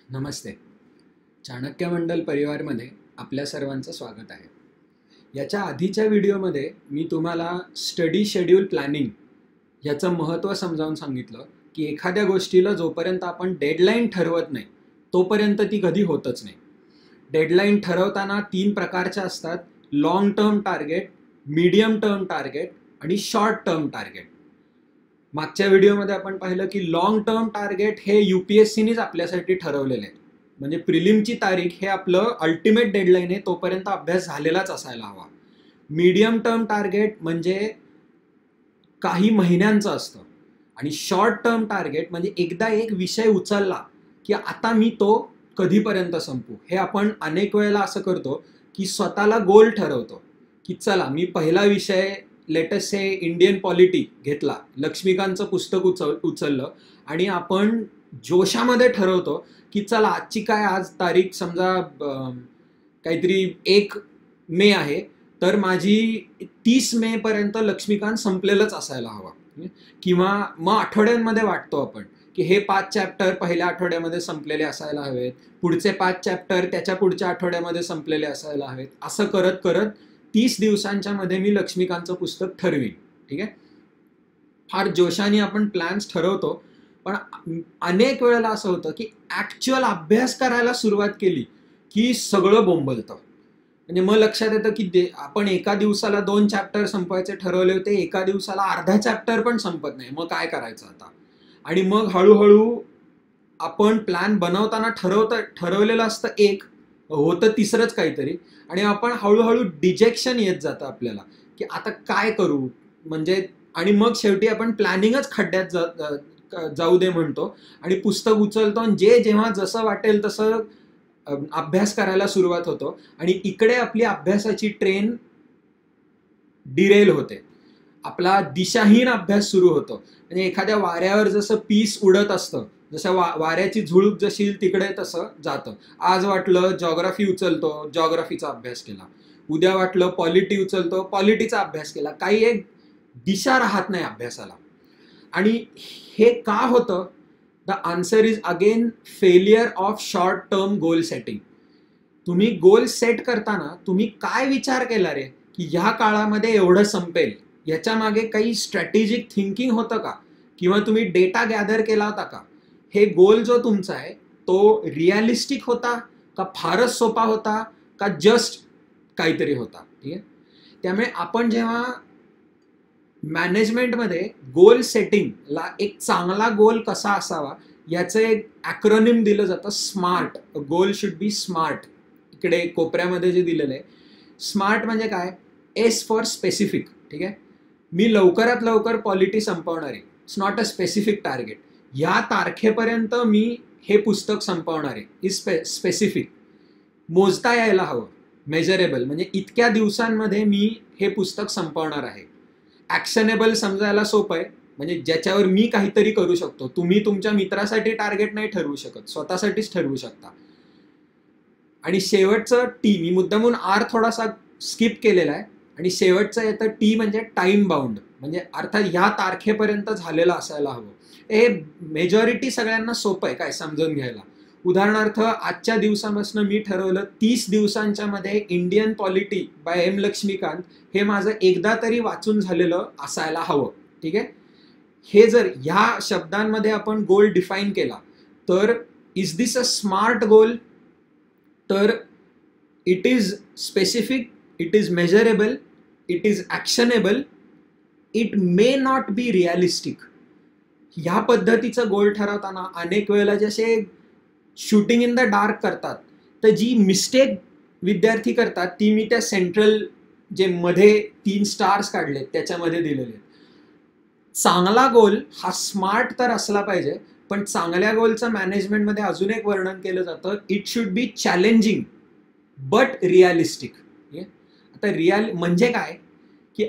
नमस्ते. चाणक्य मंडल परिवारमध्ये आपल्या सर्वांचं स्वागत आहे. याच्या आधीच्या व्हिडिओमध्ये मी तुम्हाला स्टडी शेड्यूल प्लॅनिंग याचं महत्त्व समजावून सांगितलं की एखाद्या गोष्टीला जोपर्यंत आपण डेडलाईन ठरवत नाही तोपर्यंत ती कधी होतच नाही. डेडलाईन ठरवताना 3 प्रकारच्या असतात: long term target, medium term target आणि शॉर्ट टर्म टार्गेट. मागच्या व्हिडिओमध्ये आपण पाहिलं की लॉंग टर्म टार्गेट हे UPSCनेच आपल्यासाठी ठरवलेले आहे. म्हणजे प्रिलिमची तारीख हे आपलं अल्टिमेट डेडलाईन आहे, तोपर्यंत अभ्यास झालेलाच असायला हवा. मीडियम टर्म टार्गेट म्हणजे काही महिन्यांचं असतं आणि शॉर्ट टर्म टार्गेट म्हणजे एकदा एक विषय उचलला की आता मी तो कधीपर्यंत संपू. हे आपण अनेक वेळेला असं करतो की स्वतःला गोल ठरवतो की चला मी पहिला विषय लेटेस्ट से इंडियन पॉलिटी घेतला, लक्ष्मीकांतचं पुस्तक उचललं आणि आपण जोशामध्ये ठरवतो की चला आजची काय, आज तारीख समजा काहीतरी 1 मे आहे, तर माझी 30 मे पर्यंत लक्ष्मीकांत संपलेलंच असायला हवं. किंवा मग आठवड्यांमध्ये वाटतो आपण की हे 5 चॅप्टर पहिल्या आठवड्यामध्ये संपलेले असायला हवेत, पुढचे 5 चॅप्टर त्याच्या पुढच्या आठवड्यामध्ये संपलेले असायला हवेत. असं करत करत 30 दिवसांच्या मध्ये मी लक्ष्मीकांतचं पुस्तक ठरवीन. ठीक आहे. फार जोशाने आपण प्लॅन्स ठरवतो, पण अनेक वेळेला असं होतं की ऍक्च्युअल अभ्यास करायला सुरुवात केली की सगळं बोंबलतं. म्हणजे मग लक्षात येतं की आपण एका दिवसाला 2 चॅप्टर संपवायचे ठरवले होते, एका दिवसाला अर्धा चॅप्टर पण संपत नाही. मग काय करायचं आता? आणि मग हळूहळू आपण प्लॅन बनवताना ठरवलेलं असतं एक, होतं तिसरंच काहीतरी, आणि आपण हळूहळू डिजेक्शन येत जातं आपल्याला की आता काय करू. म्हणजे आणि मग शेवटी आपण प्लॅनिंगच खड्ड्यात जाऊ दे म्हणतो आणि पुस्तक उचलतो आणि जेव्हा जसं वाटेल तसं अभ्यास करायला सुरुवात होतो आणि इकडे आपली अभ्यासाची ट्रेन डिरेल होते. आपला दिशाहीन अभ्यास सुरू होतो. म्हणजे एखाद्या वाऱ्यावर जसं पीस उडत असतं, जसं वाऱ्याची झुळूक जशी येईल तिकडे तसं जातं. आज वाटलं जॉग्राफी उचलतो, जॉग्राफीचा अभ्यास केला. उद्या वाटलं पॉलिटी उचलतो, पॉलिटीचा अभ्यास केला. काही एक दिशा राहत नाही अभ्यासाला. आणि हे का होतं? The answer is again failure of short term goal setting. तुम्ही गोल सेट करताना तुम्ही काय विचार केला रे की ह्या काळामध्ये एवढं संपेल, याच्या मागे काही स्ट्रॅटेजिक थिंकिंग होतं का? किंवा तुम्ही डेटा गॅदर केला होता का? हे गोल जो तुमचा आहे तो रिअलिस्टिक होता का, फारच सोपा होता का, जस्ट काहीतरी होता? ठीक आहे. त्यामुळे आपण जेव्हा मॅनेजमेंटमध्ये गोल सेटिंगला एक चांगला गोल कसा असावा याचं एक ॲक्रोनिम दिलं जातं, smart. Goal should be smart. इकडे कोपऱ्यामध्ये जे दिलेलं आहे स्मार्ट म्हणजे काय? S for specific. ठीक आहे. मी लवकरात लवकर पॉलिटी संपवणार आहे, it's not a specific target. ह्या तारखेपर्यंत मी हे पुस्तक संपवणार आहे, इज स्पेसिफिक. मोजता यायला हवं, मेजरेबल, म्हणजे इतक्या दिवसांमध्ये मी हे पुस्तक संपवणार आहे. ॲक्शनेबल समजायला सोपं आहे, म्हणजे ज्याच्यावर मी काहीतरी करू शकतो. तुम्ही तुमच्या मित्रासाठी टार्गेट नाही ठरवू शकत, स्वतःसाठीच ठरवू शकता. आणि शेवटचं टी, मी मुद्दामून आर थोडासा स्किप केलेला आहे आणि शेवटचं येतं टी म्हणजे टाइम बाउंड. म्हणजे अर्थात ह्या तारखेपर्यंत झालेलं असायला हवं. हे मेजॉरिटी सगळ्यांना सोपं आहे काय समजून घ्यायला. उदाहरणार्थ आजच्या दिवसापासून मी ठरवलं 30 दिवसांच्या मध्ये Indian polity by M Laxmikanth हे माझं एकदा तरी वाचून झालेलं असायला हवं. ठीक आहे. हे जर ह्या शब्दांमध्ये आपण गोल डिफाईन केला तर is this a smart goal? तर it is specific, it is measurable, it is actionable, it may not be realistic. ह्या पद्धतीचं गोल ठरवताना अनेक वेळेला जसे शूटिंग इन द डार्क करतात, तर जी मिस्टेक विद्यार्थी करतात ती मी त्या सेंट्रल जे मध्ये 3 स्टार्स काढलेत त्याच्यामध्ये दिलेले. चांगला गोल हा स्मार्ट तर असला पाहिजे, पण चांगल्या गोलचं मॅनेजमेंटमध्ये अजून एक वर्णन केलं जातं, it should be challenging but realistic. आता म्हणजे काय की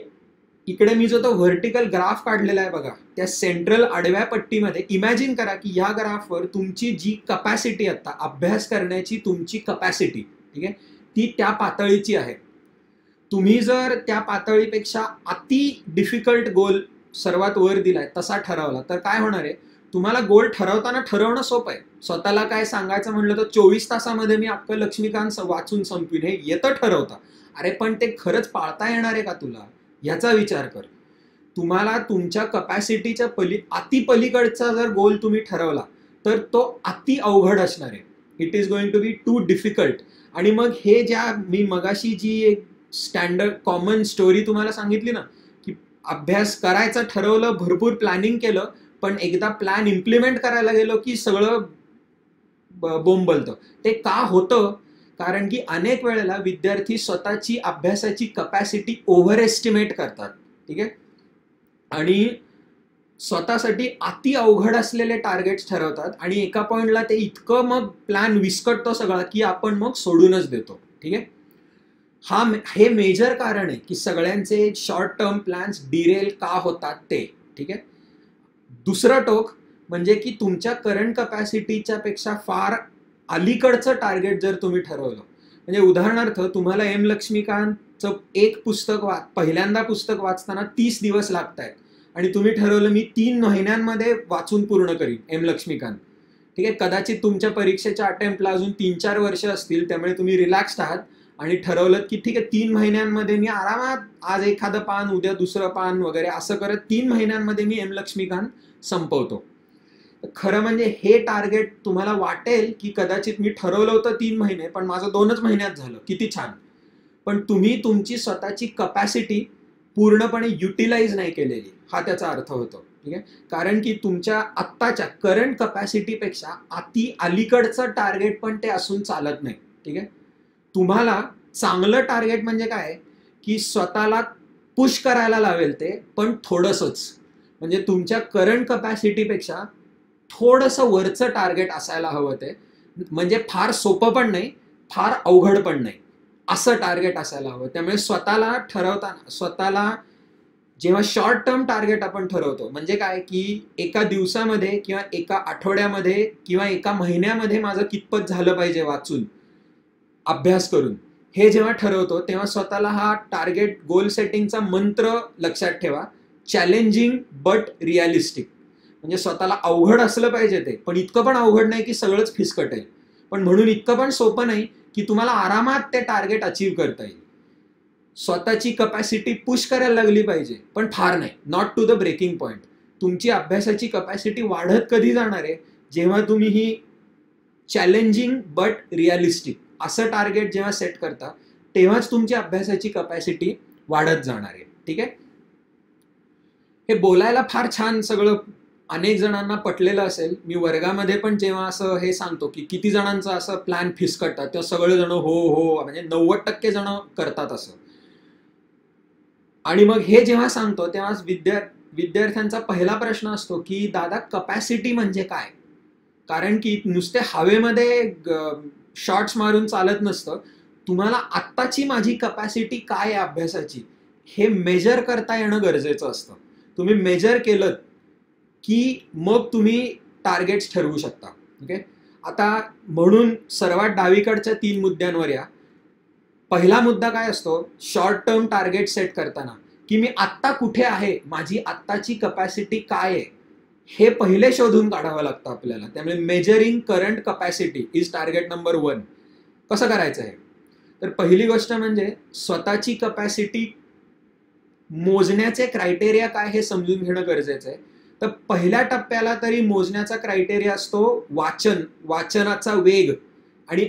इकडे मी जो तो व्हर्टिकल ग्राफ काढलेला आहे बघा, त्या सेंट्रल आडव्या पट्टीमध्ये इमॅजिन करा की या ग्राफवर तुमची जी कपॅसिटी आता अभ्यास करण्याची तुमची कपॅसिटी, ठीक आहे, ती त्या पातळीची आहे. तुम्ही जर त्या पातळीपेक्षा अति डिफिकल्ट गोल सर्वात वर दिलाय तसा ठरवला तर काय होणार आहे? तुम्हाला गोल ठरवताना ठरवणं सोपं आहे. स्वतःला काय सांगायचं म्हणलं तर 24 तासामध्ये मी अख्खं लक्ष्मीकांत वाचून संपवीन हे येतं ठरवता. अरे पण ते खरंच पाळता येणार आहे का तुला, याचा विचार कर. तुम्हाला तुमच्या कपॅसिटीच्या अति पलीकडचा जर गोल तुम्ही ठरवला तर तो अति अवघड असणार आहे. It is going to be too difficult. आणि मग हे ज्या मी मगाशी जी एक स्टँडर्ड कॉमन स्टोरी तुम्हाला सांगितली ना, की अभ्यास करायचं ठरवलं, भरपूर प्लॅनिंग केलं, पण एकदा प्लॅन इम्प्लिमेंट करायला गेलो की सगळं बोंबलतं. ते का होतं? कारण की अनेक वेळेला विद्यार्थी स्वतःची अभ्यासाची कपॅसिटी ओव्हर एस्टिमेट करतात. ठीक आहे, आणि स्वतःसाठी अति अवघड असलेले टार्गेट्स ठरवतात आणि एका पॉइंटला ते इतकं मग प्लॅन विस्कटतो सगळा की आपण मग सोडूनच देतो. ठीक आहे, हे मेजर कारण आहे की सगळ्यांचे शॉर्ट टर्म प्लॅन्स डिरेल का होतात ते. ठीक आहे, दुसरं टोक म्हणजे की तुमच्या करंट कपॅसिटीच्या पेक्षा फार अलीकडचं टार्गेट जर तुम्ही ठरवलं, म्हणजे उदाहरणार्थ तुम्हाला एम लक्ष्मीकांतचं एक पुस्तक पहिल्यांदा पुस्तक वाचताना 30 दिवस लागत आहेत आणि तुम्ही ठरवलं मी 3 महिन्यांमध्ये वाचून पूर्ण करीन एम लक्ष्मीकांत. ठीक आहे, कदाचित तुमच्या परीक्षेच्या अटेम्प्टला अजून 3-4 वर्ष असतील, त्यामुळे तुम्ही रिलॅक्स्ड आहात आणि ठरवलं की ठीक आहे 3 महिन्यांमध्ये मी आरामात आज एखादं पान, उद्या दुसरं पान वगैरे असं करत 3 महिन्यांमध्ये मी एम लक्ष्मीकांत संपवतो. खरं म्हणजे हे टार्गेट तुम्हाला वाटेल की कदाचित मी ठरवलं होतं 3 महिने पण माझं 2च महिन्यात झालं, किती छान. पण तुम्ही तुमची स्वतःची कपॅसिटी पूर्णपणे युटिलाइज नाही केलेली, हा त्याचा अर्थ होतो. ठीक आहे, कारण की तुमच्या आत्ताच्या करंट कपॅसिटीपेक्षा अति अलीकडचं टार्गेट पण ते असून चालत नाही. ठीक आहे, तुम्हाला चांगलं टार्गेट म्हणजे काय की स्वतःला पुश करायला लावेल ते, पण थोडंसंच. म्हणजे तुमच्या करंट कपॅसिटीपेक्षा थोडंसं वरचं टार्गेट असायला हवं ते. म्हणजे फार सोपं पण नाही, फार अवघड पण नाही, असं टार्गेट असायला हवं. त्यामुळे स्वतःला ठरवताना, स्वतःला जेव्हा शॉर्ट टर्म टार्गेट आपण ठरवतो, म्हणजे काय की एका दिवसामध्ये किंवा एका आठवड्यामध्ये किंवा एका महिन्यामध्ये माझं कितपत झालं पाहिजे वाचून, अभ्यास करून, हे जेव्हा ठरवतो तेव्हा स्वतःला हा टार्गेट गोल सेटिंगचा मंत्र लक्षात ठेवा. Challenging but realistic. म्हणजे स्वतःला अवघड असलं पाहिजे ते, पण इतकं पण अवघड नाही की सगळंच फिसकटेल, पण म्हणून इतकं पण सोपं नाही की तुम्हाला आरामात ते टार्गेट अचीव्ह करता येईल. स्वतःची कपॅसिटी पुश करायला लागली पाहिजे, पण फार नाही, not to the breaking point. तुमची अभ्यासाची कपॅसिटी वाढत कधी जाणार आहे? जेव्हा तुम्ही ही चॅलेंजिंग बट रिअलिस्टिक असं टार्गेट जेव्हा सेट करता, तेव्हाच तुमची अभ्यासाची कपॅसिटी वाढत जाणार आहे. ठीक आहे, हे बोलायला फार छान सगळं अनेक जणांना पटलेलं असेल. मी वर्गामध्ये पण जेव्हा असं हे सांगतो की किती जणांचं असं प्लॅन फिसकटतात, तेव्हा सगळे जण हो हो, म्हणजे 90% जण करतात असं. आणि मग हे जेव्हा सांगतो तेव्हा विद्यार्थ्यांचा पहिला प्रश्न असतो की दादा कपॅसिटी म्हणजे काय? कारण की नुसते हवेमध्ये शॉट्स मारून चालत नसतं. तुम्हाला आत्ताची माझी कपॅसिटी काय आहे अभ्यासाची हे मेजर करता येणं गरजेचं असतं. तुम्ही मेजर केलं की मग तुम्ही टार्गेट्स ठरवू शकता. ओके, आता म्हणून सर्वात डावीकडच्या 3 मुद्द्यांवर या. पहिला मुद्दा काय असतो शॉर्ट टर्म टार्गेट सेट करताना, की मी आत्ता कुठे आहे, माझी आत्ताची कपॅसिटी काय आहे, हे पहिले शोधून काढावं लागतं आपल्याला. त्यामुळे measuring current capacity is target number 1. कसं करायचं आहे? तर पहिली गोष्ट म्हणजे स्वतःची कपॅसिटी मोजण्याचे क्रायटेरिया काय हे समजून घेणं गरजेचं आहे. तर पहिल्या टप्प्याला तरी मोजण्याचा क्रायटेरिया असतो वाचनाचा वेग. आणि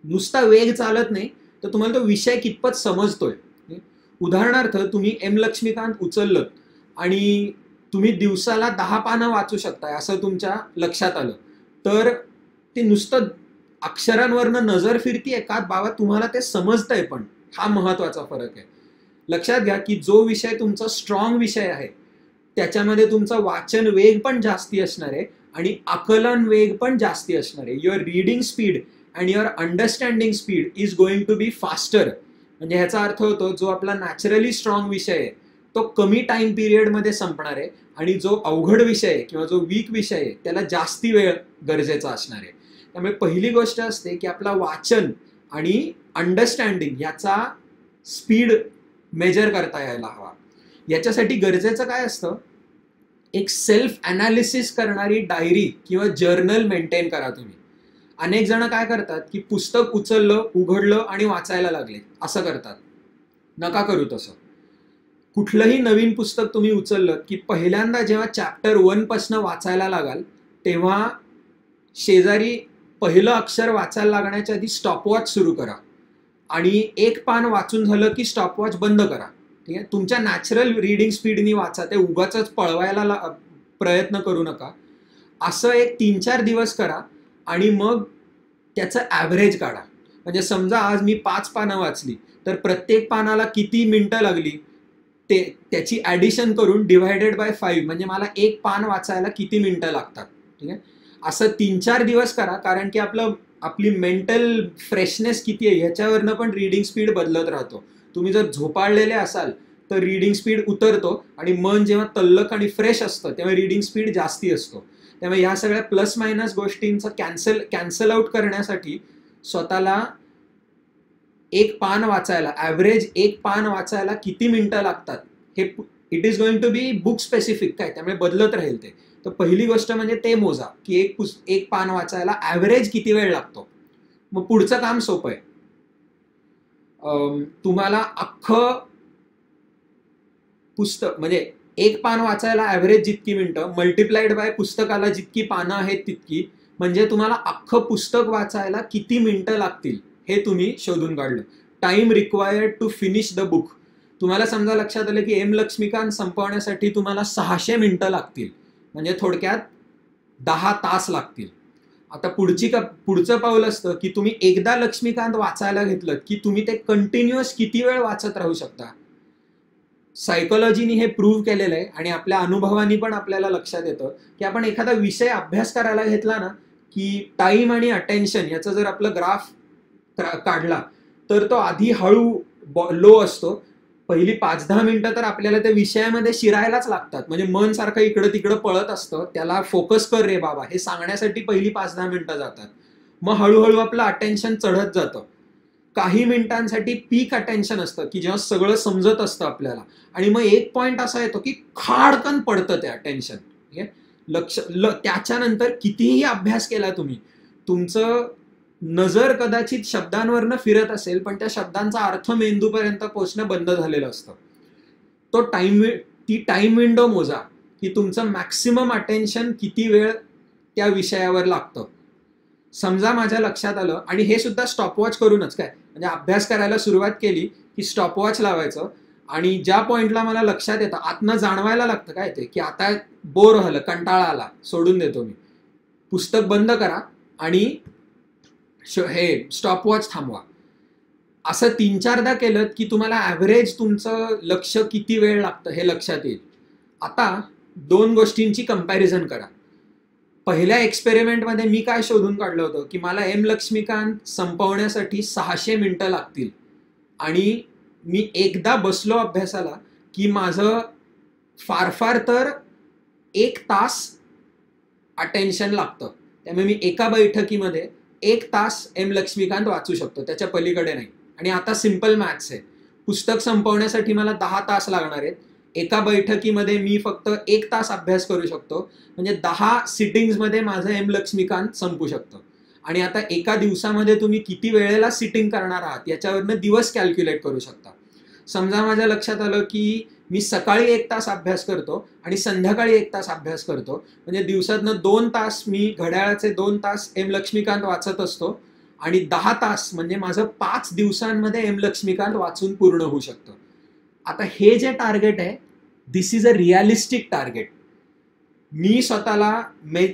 नुसता वेग चालत नाही, तर तुम्हाला तो विषय कितपत समजतोय. उदाहरणार्थ तुम्ही एम लक्ष्मीकांत उचललं आणि तुम्ही दिवसाला 10 पानं वाचू शकताय असं तुमच्या लक्षात आलं, तर ते नुसतं अक्षरांवरनं नजर फिरतीये का बाबा तुम्हाला ते समजतंय पण, हा महत्वाचा फरक आहे. लक्षात घ्या की जो विषय तुमचा स्ट्रॉंग विषय आहे त्याच्यामध्ये तुमचा वाचन वेग पण जास्ती असणार आहे आणि आकलन वेग पण जास्ती असणार आहे. Your reading speed and your understanding speed is going to be faster. म्हणजे ह्याचा अर्थ होतो जो आपला नॅचरली स्ट्रॉंग विषय आहे तो कमी टाइम पिरियडमध्ये संपणार आहे आणि जो अवघड विषय आहे किंवा जो वीक विषय आहे त्याला जास्ती वेळ गरजेचा असणार आहे. त्यामुळे पहिली गोष्ट असते की आपला वाचन आणि अंडरस्टँडिंग याचा स्पीड मेजर करता यायला हवा. याच्यासाठी गरजेचं काय असतं एक सेल्फ ॲनालिसिस करणारी डायरी किंवा जर्नल मेंटेन करा तुम्ही. अनेक जण काय करतात की पुस्तक उचललं, उघडलं आणि वाचायला लागले, असं करतात. नका करू तसं. कुठलंही नवीन पुस्तक तुम्ही उचललं की पहिल्यांदा जेव्हा चॅप्टर 1 पासून वाचायला लागाल तेव्हा शेजारी पहिलं अक्षर वाचायला लागण्याच्या आधी स्टॉपवॉच सुरू करा आणि एक पान वाचून झालं की स्टॉपवॉच बंद करा. ठीक आहे, तुमच्या नॅचरल रीडिंग स्पीडनी वाचा, ते उगाच पळवायला प्रयत्न करू नका. असं एक 3-4 दिवस करा आणि मग त्याचं ॲव्हरेज काढा. म्हणजे समजा आज मी 5 पानं वाचली तर प्रत्येक पानाला किती मिनटं लागली ते त्याची ॲडिशन करून डिवायडेड बाय 5 म्हणजे मला एक पान वाचायला किती मिनटं लागतात. ठीक आहे, असं 3-4 दिवस करा, कारण की आपली मेंटल फ्रेशनेस किती आहे ह्याच्यावरनं पण रीडिंग स्पीड बदलत राहतो. तुम्ही जर झोपाळलेले असाल तर रीडिंग स्पीड उतरतो आणि मन जेव्हा तल्लक आणि फ्रेश असतं तेव्हा रीडिंग स्पीड जास्ती असतो. त्यामुळे ह्या सगळ्या प्लस मायनस गोष्टींचं कॅन्सल आउट करण्यासाठी स्वतःला एक पान वाचायला, ॲव्हरेज एक पान वाचायला किती मिनटं लागतात हे it is going to be book specific, काय त्यामुळे बदलत राहील ते. तर पहिली गोष्ट म्हणजे ते मोजा की एक पान वाचायला ॲव्हरेज किती वेळ लागतो. मग पुढचं काम सोपं आहे. तुम्हाला अख्खं पुस्तक म्हणजे एक पान वाचायला ॲव्हरेज जितकी मिनटं मल्टिप्लाइड बाय पुस्तकाला जितकी पानं आहेत तितकी, म्हणजे तुम्हाला अख्खं पुस्तक वाचायला किती मिनटं लागतील हे तुम्ही शोधून काढलं. Time required to finish the book. तुम्हाला समजा लक्षात आलं की एम लक्ष्मीकांत संपवण्यासाठी तुम्हाला 600 मिनटं लागतील, म्हणजे थोडक्यात 10 तास लागतील. आता पुढचं पाऊल असतं की तुम्ही एकदा लक्ष्मीकांत वाचायला घेतलं की तुम्ही ते कंटिन्युअस किती वेळ वाचत राहू शकता. सायकोलॉजीनी हे प्रूव्ह केलेलं आहे आणि आपल्या अनुभवानी पण आपल्याला लक्षात येतं की आपण एखादा विषय अभ्यास करायला घेतला ना की टाइम आणि अटेन्शन याचा जर आपलं ग्राफ काढला तर तो आधी हळू लो असतो. पहिली 5-10 मिनिटं तर आपल्याला त्या विषयामध्ये शिरायलाच लागतात, म्हणजे मन सारखं इकडं तिकडं पळत असतं, त्याला फोकस कर रे बाबा हे सांगण्यासाठी पहिली 5-10 मिनिटं जातात. मग हळूहळू आपलं अटेन्शन चढत जातं. काही मिनिटांसाठी पीक अटेन्शन असतं की जेव्हा सगळं समजत असतं आपल्याला आणि मग एक पॉइंट असा येतो की खाडकन पडतं ते अटेन्शन. ठीक आहे, त्याच्यानंतर कितीही अभ्यास केला तुम्ही, तुमचं नजर कदाचित शब्दांवरनं फिरत असेल पण त्या शब्दांचा अर्थ मेंदूपर्यंत पोहोचणं बंद झालेलं असतं. ती टाइम विंडो मोजा की तुमचं मॅक्सिमम अटेन्शन किती वेळ त्या विषयावर लागतं. समजा माझ्या लक्षात आलं, आणि हे सुद्धा स्टॉपवॉच करूनच, काय म्हणजे अभ्यास करायला सुरुवात केली की स्टॉपवॉच लावायचं आणि ज्या पॉइंटला मला लक्षात येतं, आतनं जाणवायला लागतं काय ते की आता बोर झालं, कंटाळा आला, सोडून देतो मी, पुस्तक बंद करा आणि हे स्टॉपवॉच थांबवा. असं 3-4दा केलं की तुम्हाला ॲव्हरेज तुमचं लक्ष किती वेळ लागतं हे लक्षात येईल. आता 2 गोष्टींची कंपॅरिझन करा. पहिल्या एक्सपेरिमेंटमध्ये मी काय शोधून काढलं होतं की मला एम लक्ष्मीकांत संपवण्यासाठी 600 मिनटं लागतील आणि मी एकदा बसलो अभ्यासाला की माझं फार तर 1 तास अटेन्शन लागतं. त्यामुळे मी एका बैठकीमध्ये 1 तास एम लक्ष्मीकांत वाचू शकतो, त्याच्या पलीकडे नाही. आणि आता सिम्पल मॅथ्स आहे, पुस्तक संपवण्यासाठी मला 10 तास लागणार आहेत, एका बैठकीमध्ये मी फक्त 1 तास अभ्यास करू शकतो, म्हणजे 10 सिटिंग्समध्ये माझं एम लक्ष्मीकांत संपू शकतं. आणि आता एका दिवसामध्ये तुम्ही किती वेळेला सिटिंग करणार आहात याच्यावरनं दिवस कॅल्क्युलेट करू शकता. समजा माझ्या लक्षात आलं की मी सकाळी 1 तास अभ्यास करतो आणि संध्याकाळी 1 तास अभ्यास करतो, म्हणजे दिवसातनं 2 तास मी घड्याळाचे 2 तास एम लक्ष्मीकांत वाचत असतो आणि 10 तास म्हणजे माझं 5 दिवसांमध्ये एम लक्ष्मीकांत वाचून पूर्ण होऊ शकतं. आता हे जे टार्गेट आहे, दिस इज अ रिअलिस्टिक टार्गेट. मी स्वतःला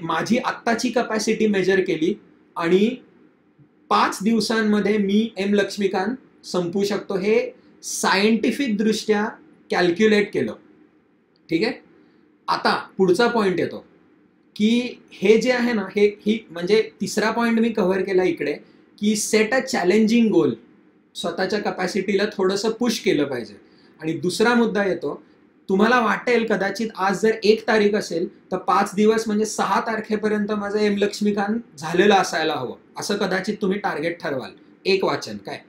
माझी आत्ताची कपॅसिटी मेजर केली आणि 5 दिवसांमध्ये मी एम लक्ष्मीकांत संपवू शकतो, हे सायंटिफिक दृष्ट्या कॅल्क्युलेट केलं. ठीक आहे, आता पुढचा पॉइंट येतो की हे जे आहे ना, ही म्हणजे तिसरा पॉइंट मी कव्हर केला इकडे की सेट अ चॅलेंजिंग गोल, स्वतःच्या कपॅसिटीला थोडंसं पुश केलं पाहिजे. आणि दुसरा मुद्दा येतो, तुम्हाला वाटेल कदाचित आज जर 1 तारीख असेल तर 5 दिवस म्हणजे 6 तारखेपर्यंत माझं एम लक्ष्मीकांत झालेलं असायला हवं, असं कदाचित तुम्ही टार्गेट ठरवाल. 1 वाचन काय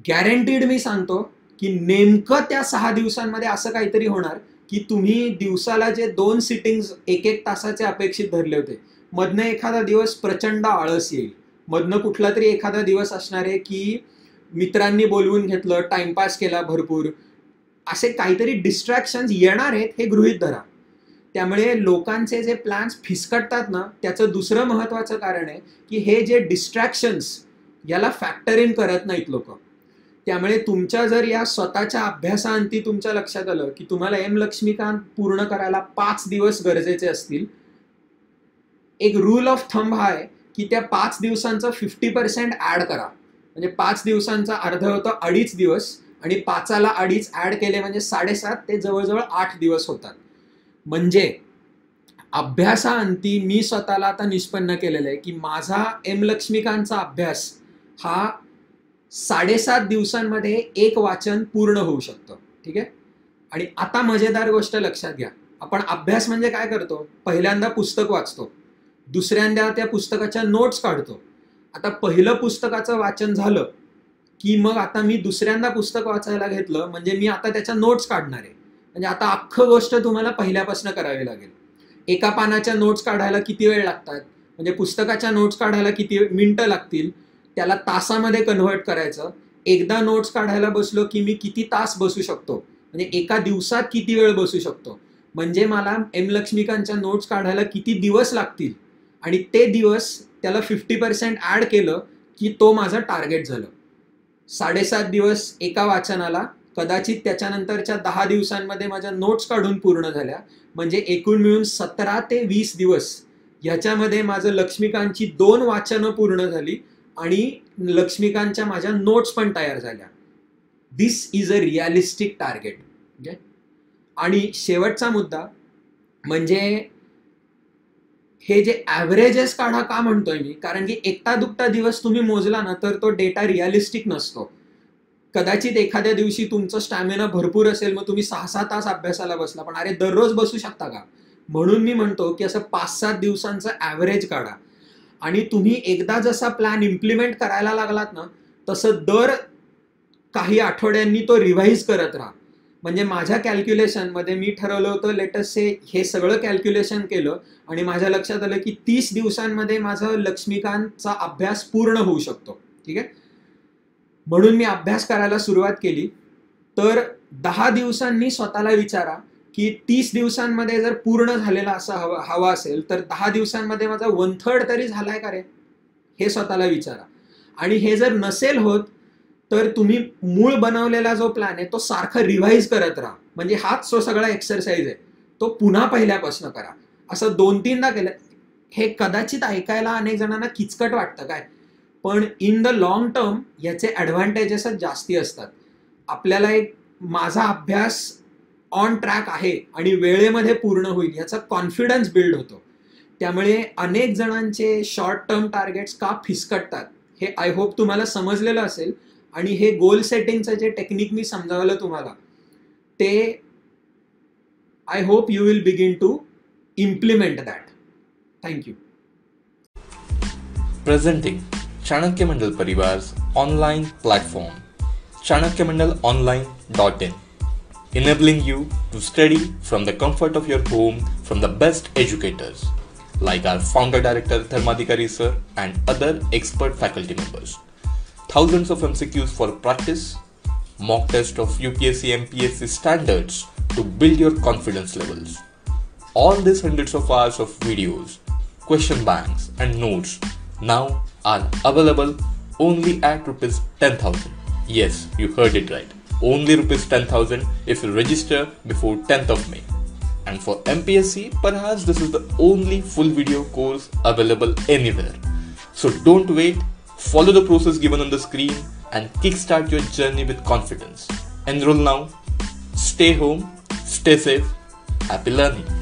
गॅरंटीड मी सांगतो की नेमकं त्या 6 दिवसांमध्ये असं काहीतरी होणार की तुम्ही दिवसाला जे 2 सिटिंग्स 1-1 तासाचे अपेक्षित धरले होते, मधनं एखादा दिवस प्रचंड आळस येईल, मधनं कुठला तरी एखादा दिवस असणार आहे की मित्रांनी बोलवून घेतलं, टाइमपास केला भरपूर, असे काहीतरी डिस्ट्रॅक्शन्स येणार आहेत हे गृहीत धरा. त्यामुळे लोकांचे जे प्लॅन्स फिसकटतात ना, त्याचं दुसरं महत्त्वाचं कारण आहे की हे जे डिस्ट्रॅक्शन्स याला फॅक्टर इन करत नाहीत लोक. त्यामुळे तुमच्या जर या स्वतःच्या अभ्यासाअंती तुमच्या लक्षात आलं की तुम्हाला एम लक्ष्मीकांत पूर्ण करायला 5 दिवस गरजेचे असतील, एक रूल ऑफ थंब हा आहे की त्या 5 दिवसांचं 50% ॲड करा. म्हणजे 5 दिवसांचा अर्ध होतं 2.5 दिवस, आणि 5ला 2.5 ॲड केले म्हणजे 7.5, ते जवळजवळ 8 दिवस होतात. म्हणजे अभ्यासाअंती मी स्वतःला आता निष्पन्न केलेलं आहे की माझा एम लक्ष्मीकांतचा अभ्यास हा 7.5 दिवसांमध्ये एक वाचन पूर्ण होऊ शकतं. ठीक आहे. आणि आता मजेदार गोष्ट लक्षात घ्या, आपण अभ्यास म्हणजे काय करतो, पहिल्यांदा पुस्तक वाचतो, दुसऱ्यांदा त्या पुस्तकाच्या नोट्स काढतो. आता पहिलं पुस्तकाचं वाचन झालं की मग आता मी दुसऱ्यांदा पुस्तक वाचायला घेतलं म्हणजे मी आता त्याच्या नोट्स काढणार आहे. म्हणजे आता अख्खं गोष्ट तुम्हाला पहिल्यापासून करावी लागेल. एका पानाच्या नोट्स काढायला किती वेळ लागतात, म्हणजे पुस्तकाच्या नोट्स काढायला किती मिनिटं लागतील, त्याला तासामध्ये कन्व्हर्ट करायचं. एकदा नोट्स काढायला बसलो की मी किती तास बसू शकतो, म्हणजे एका दिवसात किती वेळ बसू शकतो, म्हणजे मला एम लक्ष्मीकांतच्या नोट्स काढायला किती दिवस लागतील, आणि ते दिवस त्याला 50% ॲड केलं की तो माझं टार्गेट झालं. 7.5 दिवस एका वाचनाला, कदाचित त्याच्यानंतरच्या 10 दिवसांमध्ये माझ्या नोट्स काढून पूर्ण झाल्या, म्हणजे एकूण मिळून 17 ते 20 दिवस ह्याच्यामध्ये माझं लक्ष्मीकांतची 2 वाचनं पूर्ण झाली आणि लक्ष्मीकांतच्या माझ्या नोट्स पण तयार झाल्या. दिस इज अ रिअलिस्टिक टार्गेट. आणि शेवटचा मुद्दा म्हणजे हे जे ॲव्हरेजेस काढा का म्हणतोय मी, कारण की एकटा दुकटा दिवस तुम्ही मोजला ना तर तो डेटा रिअलिस्टिक नसतो. कदाचित एखाद्या दिवशी तुमचं स्टॅमिना भरपूर असेल, मग तुम्ही 6-6 तास अभ्यासाला बसला, पण अरे दररोज बसू शकता का? म्हणून मी म्हणतो की असं 5-7 दिवसांचं ॲव्हरेज काढा, आणि तुम्ही एकदा जसा प्लॅन इम्प्लिमेंट करायला लागलात ना तसं दर काही आठवड्यांनी तो रिवाईज करत राहा. म्हणजे माझ्या कॅल्क्युलेशनमध्ये मी ठरवलं होतं, लेटस से हे सगळं कॅल्क्युलेशन केलं आणि माझ्या लक्षात आलं की 30 दिवसांमध्ये माझं लक्ष्मीकांतचा अभ्यास पूर्ण होऊ शकतो. ठीक आहे. म्हणून मी अभ्यास करायला सुरुवात केली. तर 10 दिवसांनी स्वतःला विचारा की 30 दिवसांमध्ये जर पूर्ण झालेला असा हवा असेल तर 10 दिवसांमध्ये माझा 1/3 तरी झालाय का रे, हे स्वतःला विचारा. आणि हे जर नसेल होत तर तुम्ही मूळ बनवलेला जो प्लॅन आहे तो सारखा रिवाईज करत राहा. म्हणजे हाच जो सगळा एक्सरसाइज आहे तो पुन्हा पहिल्यापासून करा. असं 2-3दा केलं. हे कदाचित ऐकायला अनेक जणांना किचकट वाटतं काय, पण इन द लॉंग टर्म याचे ॲडव्हान्टेजेसच जास्ती असतात. आपल्याला एक माझा अभ्यास ऑन ट्रॅक आहे आणि वेळेमध्ये पूर्ण होईल याचा कॉन्फिडन्स बिल्ड होतो. त्यामुळे अनेक जणांचे शॉर्ट टर्म टार्गेट्स का फिसकटतात हे आय होप तुम्हाला समजलेलं असेल. आणि हे गोल सेटिंगचं जे टेक्निक मी समजावलं तुम्हाला ते I hope you will begin to implement that. Thank you. Presenting Chanakya Mandal Parivar's online platform, ChanakyaMandalOnline.in, enabling you to study from the comfort of your home from the best educators like our founder director Dharmadhikari sir and other expert faculty members. Thousands of MCQs for practice, mock test of UPSC MPSC standards to build your confidence levels. All these hundreds of hours of videos, question banks and notes now are available only at ₹10,000. Yes, you heard it right. Only ₹10,000 if you register before 10th of May. And for MPSC, perhaps this is the only full video course available anywhere. So don't wait. Follow the process given on the screen and kickstart your journey with confidence. Enroll now. Stay home. Stay safe. Happy learning.